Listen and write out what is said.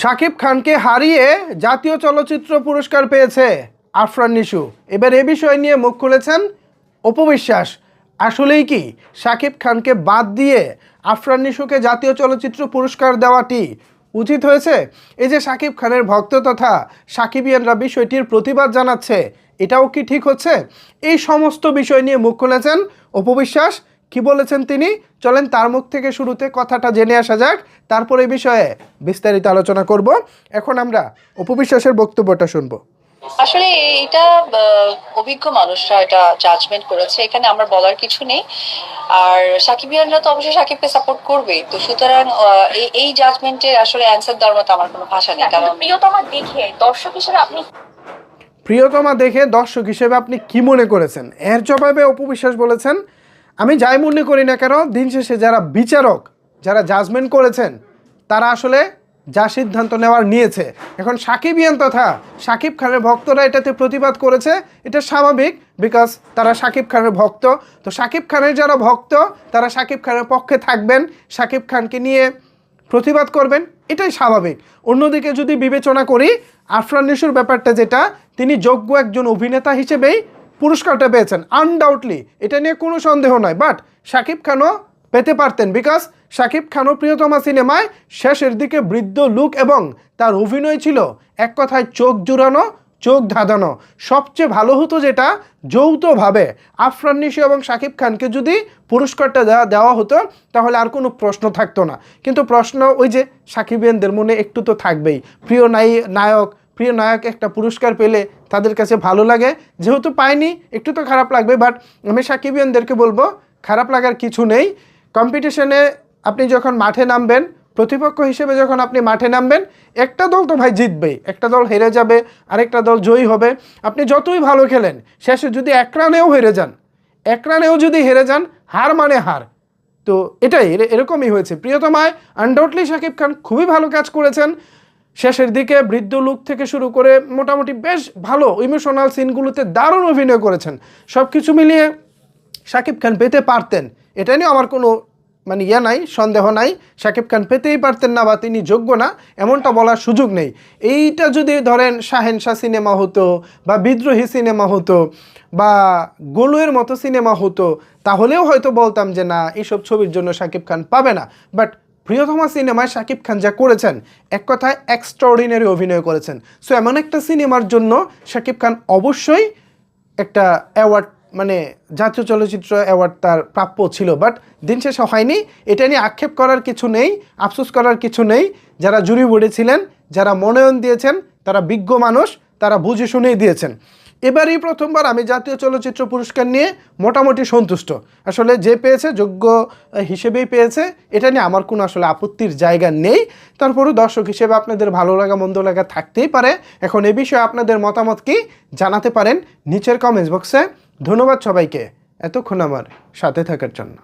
শাকিব খানকে হারিয়ে জাতীয় চলচ্চিত্র পুরস্কার পেয়েছে আফরান নিশু। এবার এ বিষয় নিয়ে মুখ খুলেছেন অপু বিশ্বাস। আসলেই কি শাকিব খানকে বাদ দিয়ে আফরান নিশুকে জাতীয় চলচ্চিত্র পুরস্কার দেওয়াটি উচিত হয়েছে? এই যে শাকিব খানের ভক্ত তথা সাকিবিয়ানরা বিষয়টির প্রতিবাদ জানাচ্ছে, এটাও কি ঠিক হচ্ছে? এই সমস্ত বিষয় নিয়ে মুখ খুলেছেন অপু বিশ্বাস। কি বলেছেন তিনি, চলেন তার মুখ থেকে শুরুতে কথাটা জেনে আসা যাক, তারপর এই বিষয়ে বিস্তারিত আলোচনা করব। এখন আমরা অপু বিশ্বাসের বক্তব্যটা শুনব। আসলে এটা অভিজ্ঞ মানুষরা এটা জাজমেন্ট করেছে, এখানে আমার বলার কিছু নেই। আর সাকিবিয়ানরা তো অবশ্যই সাকিবকে সাপোর্ট করবেই, তো সুতরাং এই জাজমেন্টের আসলে অ্যান্সার দেওয়ার মতো আমার কোনো ভাষা নেই। কারণ প্রিয়তমা দেখে দর্শক হিসেবে আপনি কি মনে করেছেন? এর জবাবে অপু বিশ্বাস বলেছেন, আমি যাই মনে করি না কেন, দিন শেষে যারা বিচারক, যারা জাজমেন্ট করেছেন, তারা আসলে যা সিদ্ধান্ত নেওয়ার নিয়েছে। এখন সাকিবিয়ান তথা শাকিব খানের ভক্তরা এটাতে প্রতিবাদ করেছে, এটা স্বাভাবিক, বিকজ তারা শাকিব খানের ভক্ত। তো শাকিব খানের যারা ভক্ত তারা শাকিব খানের পক্ষে থাকবেন, শাকিব খানকে নিয়ে প্রতিবাদ করবেন, এটাই স্বাভাবিক। অন্যদিকে যদি বিবেচনা করি, আফরান নিশুর ব্যাপারটা যেটা, তিনি যোগ্য একজন অভিনেতা হিসেবেই পুরস্কারটা পেয়েছেন আনডাউটলি, এটা নিয়ে কোনো সন্দেহ নয়। বাট শাকিব খানও পেতে পারতেন, বিকজ শাকিব খানও প্রিয়তমা সিনেমায় শেষের দিকে বৃদ্ধ লুক এবং তার অভিনয় ছিল এক কথায় চোখ জুড়ানো, চোখ ধাঁধানো। সবচেয়ে ভালো হতো যেটা, যৌথভাবে আফরান নিশু এবং শাকিব খানকে যদি পুরস্কারটা দেওয়া হতো, তাহলে আর কোনো প্রশ্ন থাকতো না। কিন্তু প্রশ্ন ওই যে সাকিবিয়ানদের মনে একটু তো থাকবেই, প্রিয় নায়ক একটা পুরস্কার পেলে তাদের কাছে ভালো লাগে, যেহেতু পায়নি একটু তো খারাপ লাগবে। বাট আমি সাকিবিয়ানদেরকে বলবো, খারাপ লাগার কিছু নেই। কম্পিটিশনে আপনি যখন মাঠে নামবেন, প্রতিপক্ষ হিসেবে যখন আপনি মাঠে নামবেন, একটা দল তো ভাই জিতবেই, একটা দল হেরে যাবে, আরেকটা দল জয়ী হবে। আপনি যতই ভালো খেলেন, শেষে যদি এক রানেও হেরে যান, হার মানে হার। তো এটাই এরকমই হয়েছে। প্রিয়তমায় আনডাউটলি শাকিব খান খুবই ভালো কাজ করেছেন। শেষের দিকে বৃদ্ধ লুক থেকে শুরু করে মোটামুটি বেশ ভালো ইমোশনাল সিনগুলোতে দারুণ অভিনয় করেছেন। সব কিছু মিলিয়ে শাকিব খান পেতে পারতেন, এটা নিয়ে আমার কোনো নাই, সন্দেহ নাই। শাকিব খান পেতেই পারতেন না, বা তিনি যোগ্য না এমনটা বলার সুযোগ নেই। এইটা যদি ধরেন শাহেনশাহ সিনেমা হতো, বা বিদ্রোহী সিনেমা হতো, বা গোলুয়ের মতো সিনেমা হতো, তাহলেও হয়তো বলতাম যে না, এইসব ছবির জন্য শাকিব খান পাবে না। বাট প্রিয়তমা সিনেমায় শাকিব খান যা করেছেন, এক কথায় এক্সট্রাঅর্ডিনারি অভিনয় করেছেন। সো এমন একটা সিনেমার জন্য শাকিব খান অবশ্যই একটা অ্যাওয়ার্ড, জাতীয় চলচ্চিত্র অ্যাওয়ার্ড তার প্রাপ্য ছিল। বাট দিন শেষে হয়নি। এটা নিয়ে আক্ষেপ করার কিছু নেই, আফসোস করার কিছু নেই। যারা জুরি বোর্ডে ছিলেন, যারা মনোনয়ন দিয়েছেন, তারা বিজ্ঞ মানুষ, তারা বুঝে শুনেই দিয়েছেন। এবারই প্রথমবার আমি জাতীয় চলচ্চিত্র পুরস্কার নিয়ে মোটামুটি সন্তুষ্ট। আসলে যে পেয়েছে যোগ্য হিসেবেই পেয়েছে, এটা নিয়ে আমার কোনো আসলে আপত্তির জায়গা নেই। তারপরও দর্শক হিসেবে আপনাদের ভালো লাগা মন্দ লাগা থাকতেই পারে। এখন এ বিষয়ে আপনাদের মতামত কি জানাতে পারেন নিচের কমেন্টস বক্সে। ধন্যবাদ সবাইকে এতক্ষণ আমার সাথে থাকার জন্য।